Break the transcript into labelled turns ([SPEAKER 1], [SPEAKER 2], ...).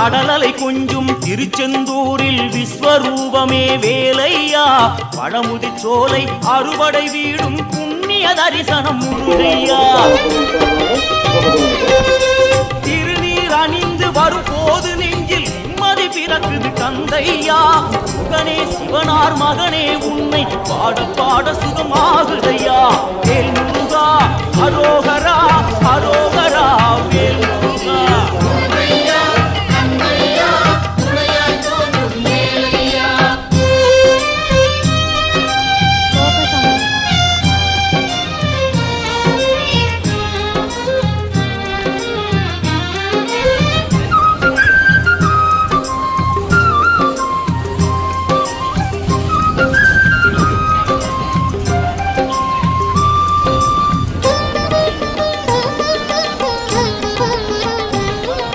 [SPEAKER 1] கடலலை கொஞ்சும் திருச்செந்தூரில் விஸ்வரூபமே வேலையா பழமுதி சோலை அறுபடை வீடும் புண்ணிய தரிசனம் முருகையா திருநீர் அணிந்து வரும் போது நெஞ்சில் நிம்மதி பிறக்குது கந்தையா முகனே சிவனார் மகனே உன்னை பாட பாட சுகமாகுதையா வேல் முருகா அரோகரா அரோகரா வேல்